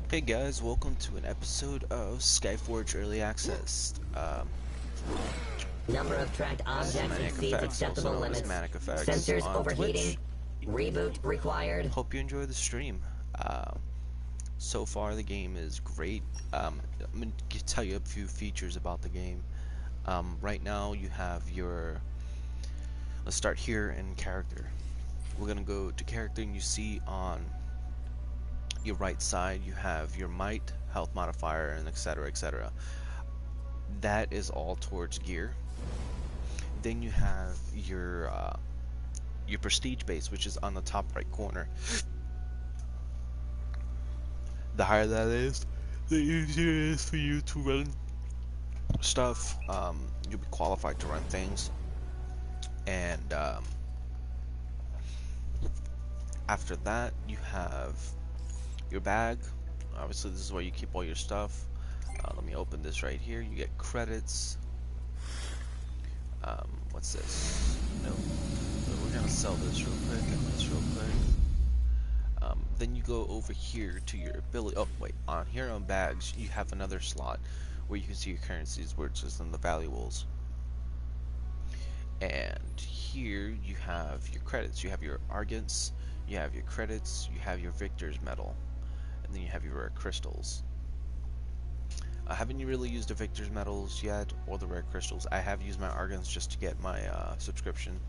Hey guys, welcome to an episode of Skyforge Early Access. Number of tracked This is objects Manic exceeds Effects, also acceptable known as limits. Manic Effects Sensors on overheating. Twitch. Reboot required. Hope you enjoy the stream. So far the game is great. I'm going to tell you a few features about the game. Right now you have your... Let's start here in character. We're going to go to character, and you see on your right side you have your might, health modifier, and etc, etc. That is all towards gear. Then you have your prestige base, which is on the top right corner. The higher that is, the easier it is for you to run stuff. You'll be qualified to run things, and after that you have your bag. Obviously this is where you keep all your stuff. Let me open this right here. You get credits. What's this? No. So we're gonna sell this real quick and this real quick. Then you go over here to your ability. Oh wait, on here on bags you have another slot where you can see your currencies, which is in the valuables. And here you have your credits. You have your argents, you have your credits, you have your victor's medal, and then you have your rare crystals. I haven't really used the victor's medals yet or the rare crystals. I have used my argents just to get my subscription.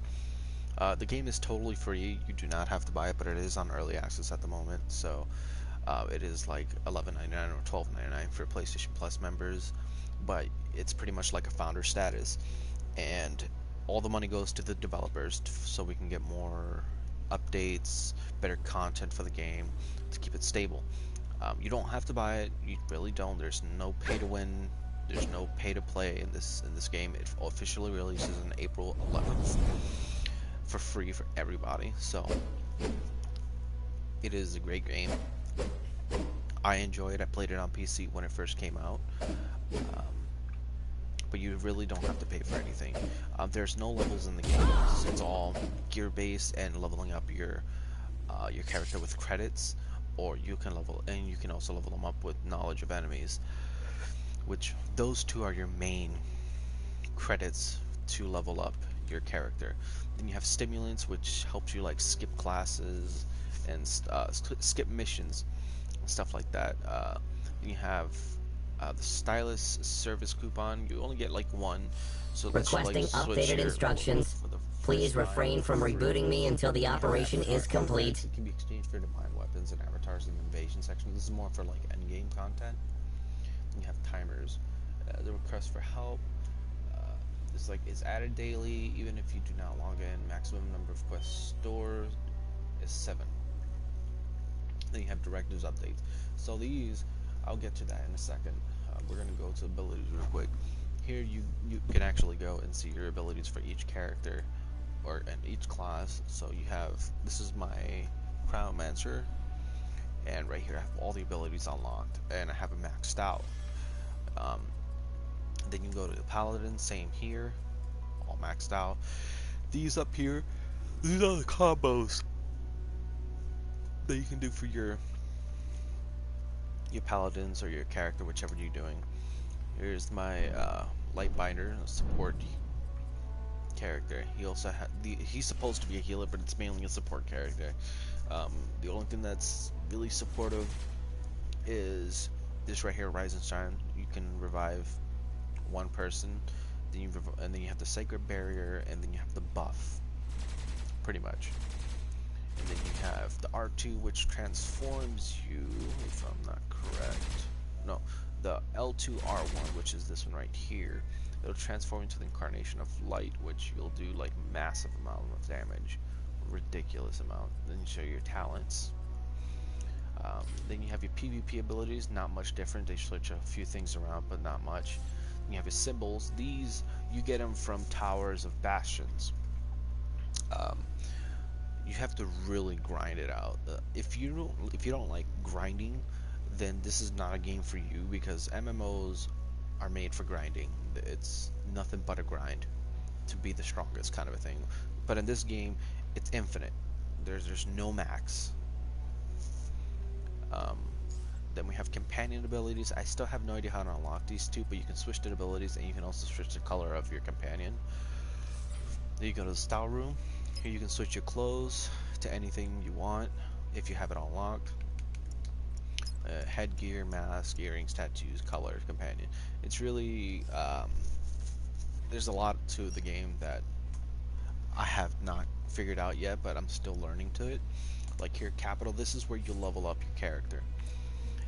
The game is totally free. You do not have to buy it, but it is on early access at the moment. So it is like $11.99 or $12.99 for PlayStation Plus members, but it's pretty much like a founder status, and all the money goes to the developers so we can get more updates, better content for the game to keep it stable. You don't have to buy it. You really don't. There's no pay to win. There's no pay to play in this game. It officially releases on April 11th for free for everybody. So it is a great game. I enjoy it. I played it on PC when it first came out. But you really don't have to pay for anything. There's no levels in the game. It's all gear based and leveling up your character with credits, or you can also level them up with knowledge of enemies, which those two are your main credits to level up your character. Then you have stimulants, which helps you like skip classes and skip missions and stuff like that. Then you have the stylus service coupon. You only get like one, so let's Requesting like switch updated here instructions. for the Please first refrain time. from rebooting me until the operation is complete. It can be exchanged for divine weapons and avatars in the invasion section. This is more for like endgame content. You have timers. The request for help is added daily, even if you do not log in. Maximum number of quest stores is 7. Then you have directives updates. So these, I'll get to that in a second. We're gonna go to abilities real quick. Here you can actually go and see your abilities for each character and each class. So you have, this is my Crownmancer, and right here I have all the abilities unlocked, and I have it maxed out. Then you go to the Paladin, same here, all maxed out. These up here, these are the combos that you can do for your Paladins or your character, whichever you're doing. Here's my Lightbinder, support character. He also he's supposed to be a healer, but it's mainly a support character. The only thing that's really supportive is this right here, Rise and Shine. You can revive one person, then you have the Sacred Barrier, and then you have the buff, pretty much. And then you have the R2, which transforms you, if I'm not correct. No, the L2R1, which is this one right here. It'll transform into the Incarnation of Light, which you'll do like massive amount of damage, ridiculous amount. Then you show your talents. Then you have your PvP abilities, not much different. They switch a few things around, but not much. Then you have your symbols. These you get them from towers of bastions. You have to really grind it out. If you don't like grinding, then this is not a game for you, because MMOs are made for grinding. It's nothing but a grind to be the strongest kind of a thing. But in this game, it's infinite. There's no max. Then we have companion abilities. I still have no idea how to unlock these two, but you can switch the abilities, and you can also switch the color of your companion. Then you go to the style room. Here you can switch your clothes to anything you want if you have it unlocked. Headgear, mask, earrings, tattoos, color, companion. It's really there's a lot to the game that I have not figured out yet, but I'm still learning to it. Like here, Capital, this is where you level up your character.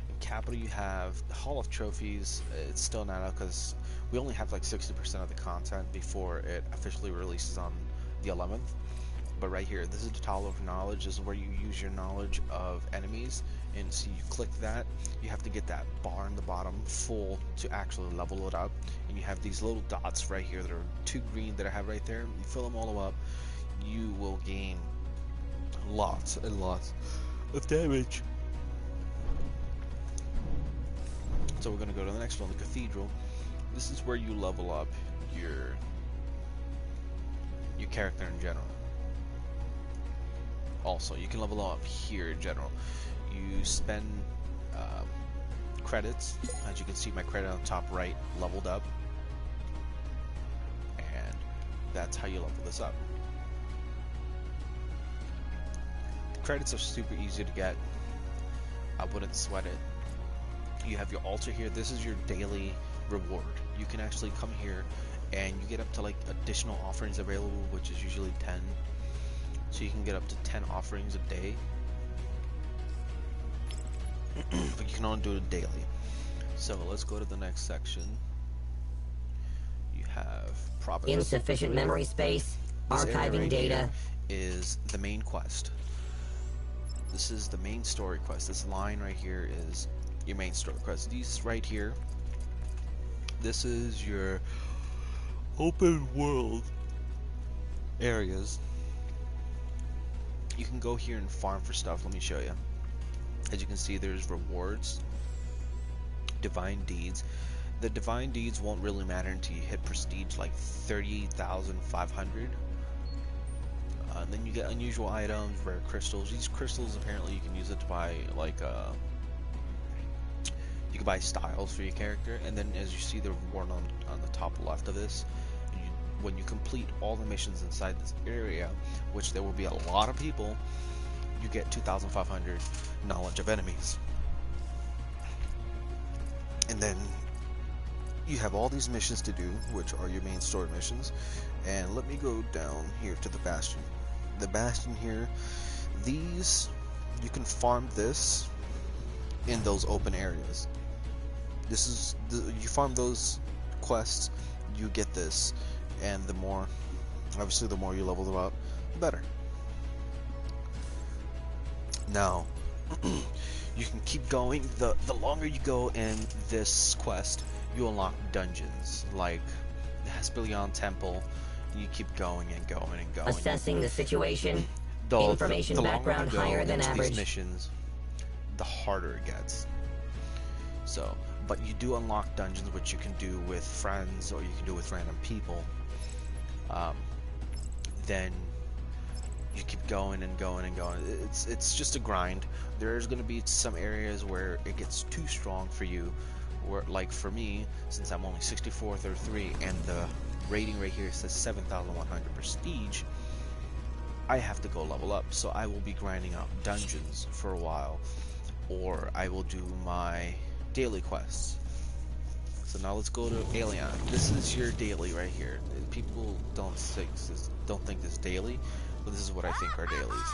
In Capital, you have the Hall of Trophies. It's still not out because we only have like 60% of the content before it officially releases on the 11th. But right here, this is the Tower of Knowledge. This is where you use your knowledge of enemies, and so you click that. You have to get that bar in the bottom full to actually level it up. And you have these little dots right here that are 2 green that I have right there. You fill them all up, you will gain lots and lots of damage. So we're gonna go to the next one, the Cathedral. This is where you level up your character in general. Also, you can level up here in general. You spend credits. As you can see, my credit on the top right leveled up, and that's how you level this up. The credits are super easy to get. I wouldn't sweat it. You have your altar here. This is your daily reward. You can actually come here and you get up to like additional offerings available, which is usually 10. So you can get up to 10 offerings a day, but you can only do it daily. So let's go to the next section. You have property. Insufficient memory space. This area Archiving right data. here is the main quest. This is the main story quest. This line right here is your main story quest. These right here, this is your open world areas. You can go here and farm for stuff. Let me show you. As you can see, there's rewards, divine deeds. The divine deeds won't really matter until you hit prestige like 30,500. Then you get unusual items, rare crystals. These crystals, apparently you can use it to buy like you can buy styles for your character. And then as you see the reward on the top left of this, when you complete all the missions inside this area, which there will be a lot of people, you get 2,500 knowledge of enemies. And then you have all these missions to do, which are your main story missions. And let me go down here to the Bastion. The Bastion here, these, you can farm this in those open areas. This is, you farm those quests, you get this. And the more, obviously the more you level them up, the better. Now, you can keep going. The longer you go in this quest, you unlock dungeons, like the Hesperion Temple. You keep going and going and going. Assessing the situation. The Information longer background you go higher than into average. these missions, the harder it gets. So, but you do unlock dungeons, which you can do with friends or you can do with random people. Then you keep going and going and going. It's just a grind. There's going to be some areas where it gets too strong for you. Where, like for me, since I'm only 6433 and the rating right here says 7,100 prestige, I have to go level up. So I will be grinding out dungeons for a while, or I will do my daily quests. So now let's go to Alien. This is your daily right here. People don't think this is daily, but this is what I think are dailies.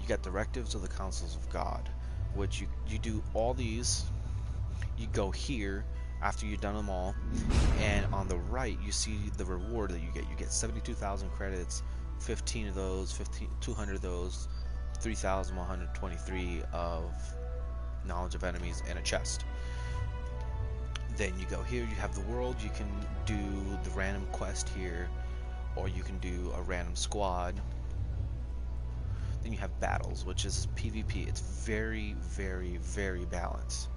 You got directives of the councils of God, which you do all these. You go here after you've done them all, and on the right you see the reward that you get. You get 72,000 credits, 15 of those, 200 of those, 3,123 of knowledge of enemies, and a chest. Then you go here, you have the world, you can do the random quest here, or you can do a random squad. Then you have battles, which is PvP. It's very, very, very balanced.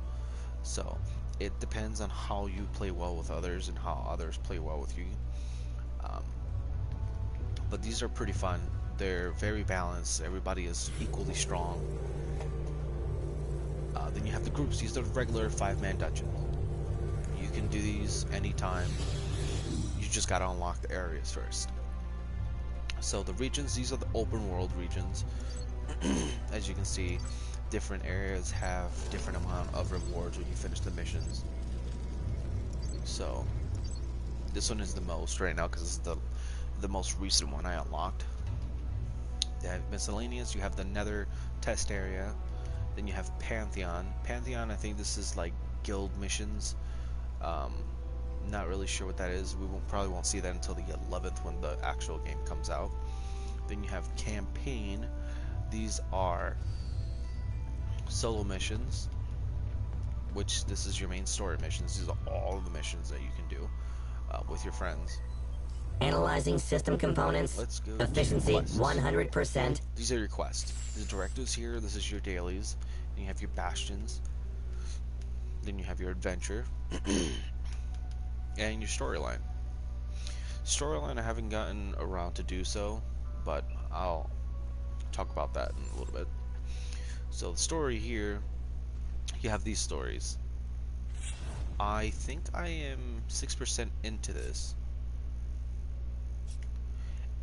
So it depends on how you play well with others and how others play well with you. But these are pretty fun. They're very balanced. Everybody is equally strong. Then you have the groups. These are the regular 5-man dungeons. You can do these anytime. You just gotta unlock the areas first. So the regions, these are the open world regions. As you can see, different areas have different amount of rewards when you finish the missions. So this one is the most right now because it's the most recent one I unlocked. They have miscellaneous. You have the Nether test area. Then you have Pantheon. Pantheon, I think this is like guild missions. Not really sure what that is. We probably won't see that until the 11th when the actual game comes out. Then you have Campaign. These are solo missions, which this is your main story missions. These are all of the missions that you can do with your friends. Analyzing system components. Let's go. Efficiency Quests. 100%. These are your quests. The directives here. This is your dailies. Then you have your bastions. Then you have your adventure. And your storyline. Storyline, I haven't gotten around to do so, but I'll talk about that in a little bit. So the story here, you have these stories. I think I am 6% into this,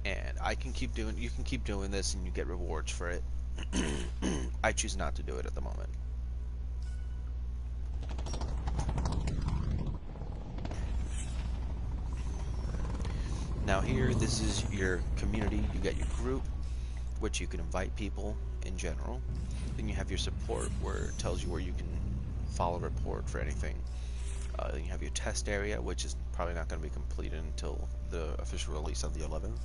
and I can keep doing. You can keep doing this, and you get rewards for it. I choose not to do it at the moment. Now here, this is your community. You got your group, which you can invite people in general. Then you have your support, where it tells you where you can file a report for anything. Then you have your test area, which is probably not going to be completed until the official release of the 11th.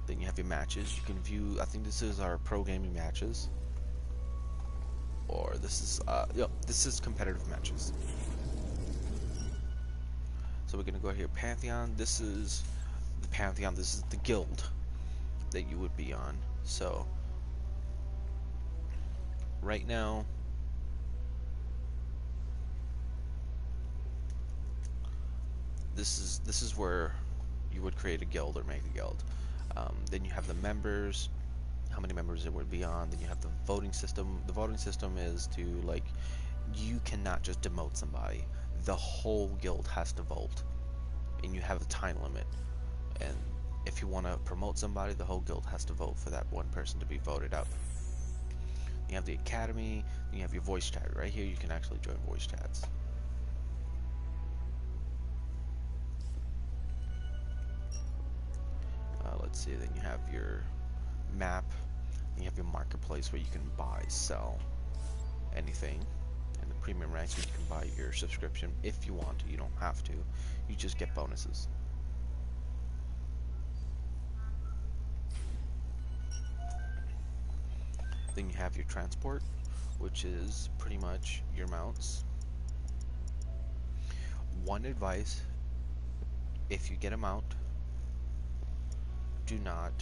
Then you have your matches. You can view, I think this is our pro gaming matches. Or this is, this is competitive matches. So we're going to go here, Pantheon. This is the Pantheon. This is the guild that you would be on. So right now, this is where you would create a guild or make a guild. Then you have the members, how many members it would be on. Then you have the voting system. The voting system is to, like, you cannot just demote somebody. The whole guild has to vote, and you have a time limit. And if you want to promote somebody, the whole guild has to vote for that one person to be voted up. You have the academy, and you have your voice chat. Right here you can actually join voice chats. Let's see, then you have your map, and you have your marketplace where you can buy, sell anything, and the premium ranks where you can buy your subscription if you want to. You don't have to, you just get bonuses. Then you have your transport, which is pretty much your mounts. One advice: if you get a mount, do not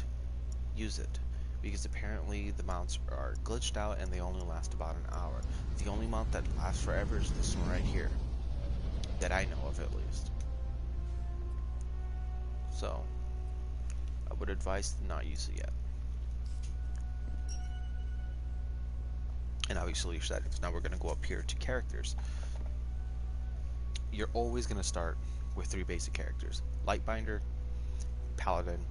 use it, because apparently the mounts are glitched out and they only last about an hour. The only mount that lasts forever is this one right here, that I know of at least. So I would advise to not use it yet. And obviously your settings. Now we're going to go up here to characters. You're always going to start with 3 basic characters: Lightbinder, Paladin,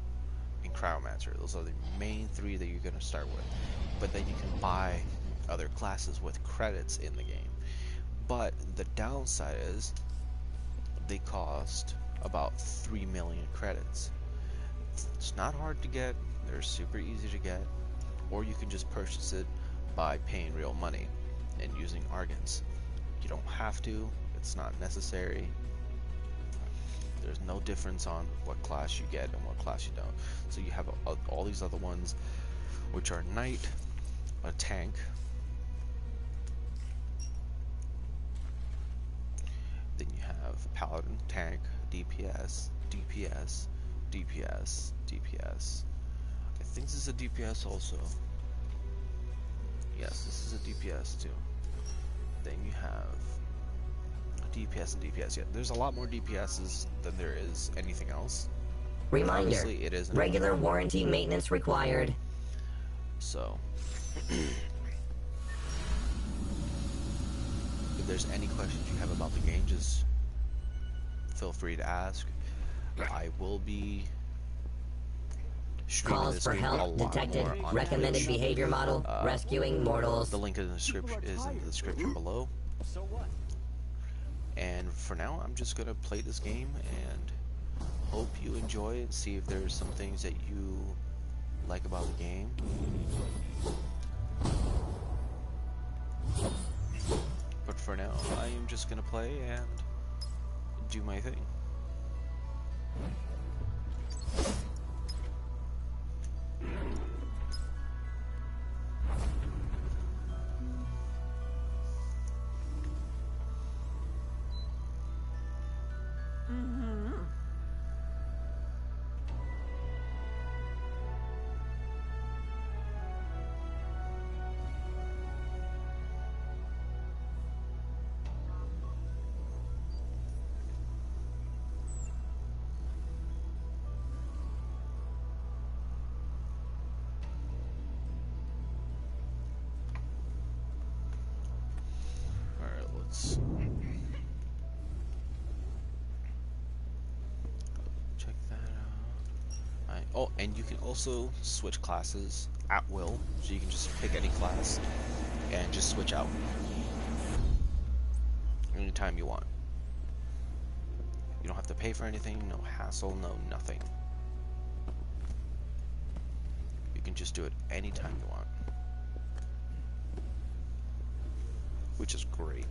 and Cryomancer. Those are the main 3 that you're going to start with. But then you can buy other classes with credits in the game. But the downside is they cost about 3 million credits. It's not hard to get, they're super easy to get, or you can just purchase it by paying real money and using Argons. You don't have to, it's not necessary. There's no difference on what class you get and what class you don't. So you have all these other ones, which are Knight, a tank, then you have Paladin, tank, DPS, DPS, DPS, DPS. I think this is a DPS also. Yes, this is a DPS too. Then you have DPS and DPS. Yeah, there's a lot more DPSs than there is anything else. Reminder, obviously it is regular warranty maintenance required. So there's any questions you have about the game, just feel free to ask. I will be streaming Calls this for game a help lot detected. more on Recommended Twitch. behavior model. Rescuing mortals. The link in the description is in the description below. So what? And for now, I'm just gonna play this game and hope you enjoy it. See if there's some things that you like about the game. But for now, I am just gonna play and do my thing. Alright, let's check that out. Alright. Oh, and you can also switch classes at will, so you can just pick any class and just switch out anytime you want. You don't have to pay for anything, no hassle, no nothing. You can just do it anytime you want, which is great.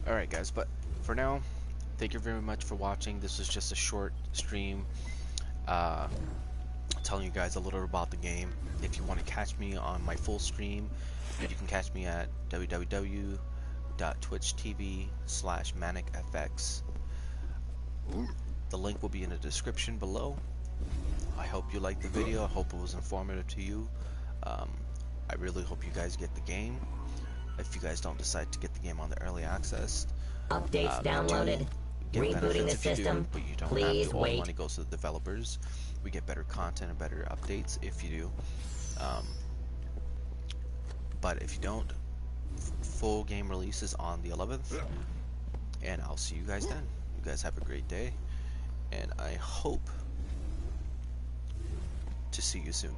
Alright guys, but for now, thank you very much for watching. This is just a short stream telling you guys a little about the game. If you want to catch me on my full stream, you can catch me at www.twitch.tv/manicfx. The link will be in the description below. I hope you liked the video. I hope it was informative to you. I really hope you guys get the game. If you guys don't decide to get the game on the early access, Updates downloaded. Rebooting the system. But you don't Please have to. All the wait. money goes to the developers. We get better content and better updates if you do. But if you don't, full game releases on the 11th, and I'll see you guys then. You guys have a great day, and I hope to see you soon.